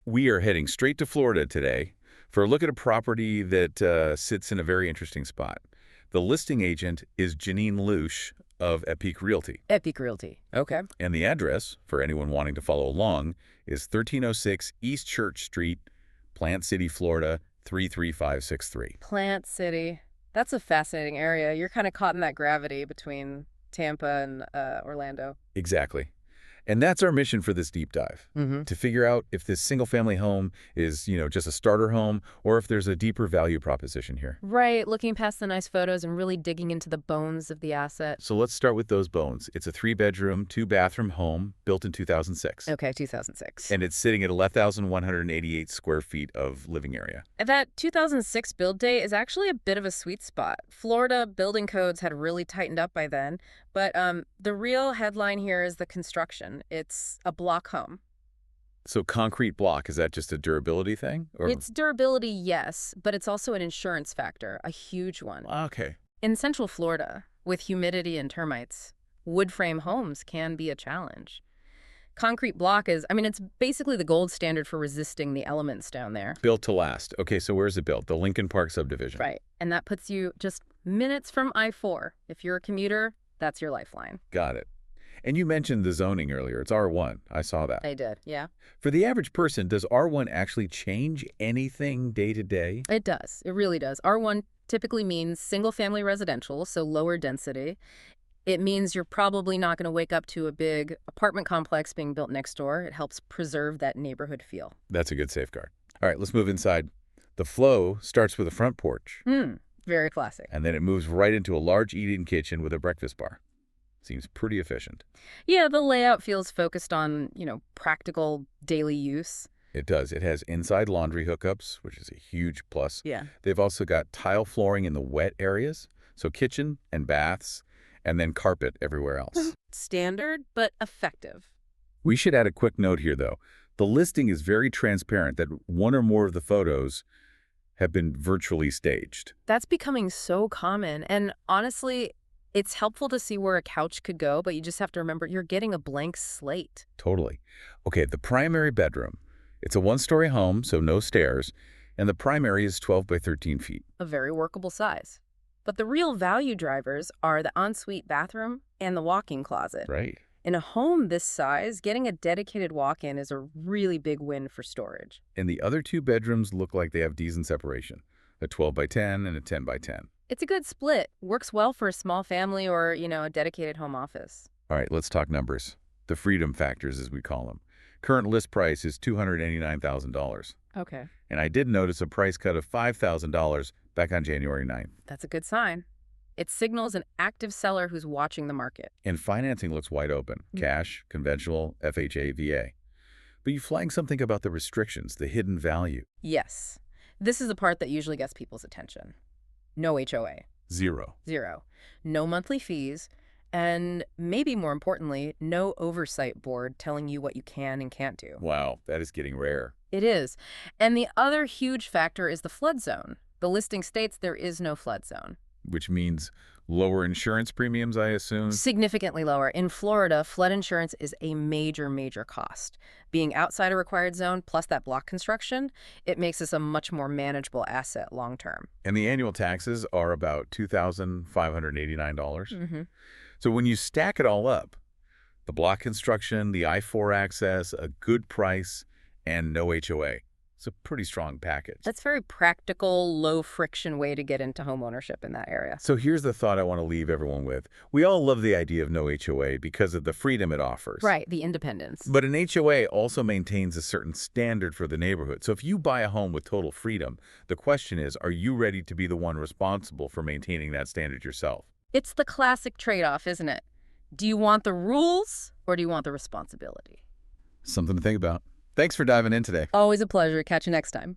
We are heading straight to Florida today for a look at a property that sits in a very interesting spot. The listing agent is Jenine Loche of Epique Realty. Epique Realty. Okay. And the address, for anyone wanting to follow along, is 1306 East Church Street, Plant City, Florida, 33563. Plant City. That's a fascinating area. You're kind of caught in that gravity between Tampa and Orlando. Exactly. And that's our mission for this deep dive, to figure out if this single-family home is, just a starter home or if there's a deeper value proposition here. Right, looking past the nice photos and really digging into the bones of the asset. So let's start with those bones. It's a 3-bedroom, 2-bathroom home built in 2006. Okay, 2006. And it's sitting at 11,188 square feet of living area. That 2006 build date is actually a bit of a sweet spot. Florida building codes had really tightened up by then, but the real headline here is the construction. It's a block home. So concrete block, is that just a durability thing? Or... It's durability, yes, but it's also an insurance factor, a huge one. Okay. In Central Florida, with humidity and termites, wood frame homes can be a challenge. Concrete block it's basically the gold standard for resisting the elements down there. Built to last. Okay, so where's it built? The Lincoln Park subdivision. Right, and that puts you just minutes from I-4. If you're a commuter, that's your lifeline. Got it. And you mentioned the zoning earlier. It's R1. I saw that. I did, yeah. For the average person, does R1 actually change anything day to day? It does. It really does. R1 typically means single-family residential, so lower density. It means you're probably not going to wake up to a big apartment complex being built next door. It helps preserve that neighborhood feel. That's a good safeguard. All right, let's move inside. The flow starts with a front porch. Very classic. And then it moves right into a large eat-in kitchen with a breakfast bar. Seems pretty efficient. Yeah, the layout feels focused on, practical daily use. It does. It has inside laundry hookups, which is a huge plus. Yeah. They've also got tile flooring in the wet areas, so kitchen and baths, and then carpet everywhere else. Standard, but effective. We should add a quick note here, though. The listing is very transparent that one or more of the photos have been virtually staged. That's becoming so common, and honestly, it's helpful to see where a couch could go, but you just have to remember you're getting a blank slate. Totally. Okay, the primary bedroom. It's a 1-story home, so no stairs, and the primary is 12 by 13 feet. A very workable size. But the real value drivers are the ensuite bathroom and the walk-in closet. Right. In a home this size, getting a dedicated walk-in is a really big win for storage. And the other 2 bedrooms look like they have decent separation, a 12 by 10 and a 10 by 10. It's a good split. Works well for a small family or, a dedicated home office. All right, let's talk numbers. The freedom factors, as we call them. Current list price is $289,000. Okay. And I did notice a price cut of $5,000 back on January 9th. That's a good sign. It signals an active seller who's watching the market. And financing looks wide open. Cash, conventional, FHA, VA. But you flagged something about the restrictions, the hidden value. Yes. This is the part that usually gets people's attention. No HOA. Zero. No monthly fees. And maybe more importantly, no oversight board telling you what you can and can't do. Wow, that is getting rare. It is. And the other huge factor is the flood zone. The listing states there is no flood zone. Which means lower insurance premiums, I assume? Significantly lower. In Florida, flood insurance is a major, major cost. Being outside a required zone, plus that block construction, it makes this a much more manageable asset long-term. And the annual taxes are about $2,589. So when you stack it all up, the block construction, the I-4 access, a good price, and no HOA. It's a pretty strong package. That's a very practical, low-friction way to get into homeownership in that area. So here's the thought I want to leave everyone with. We all love the idea of no HOA because of the freedom it offers. Right, the independence. But an HOA also maintains a certain standard for the neighborhood. So if you buy a home with total freedom, the question is, are you ready to be the one responsible for maintaining that standard yourself? It's the classic trade-off, isn't it? Do you want the rules or do you want the responsibility? Something to think about. Thanks for diving in today. Always a pleasure. Catch you next time.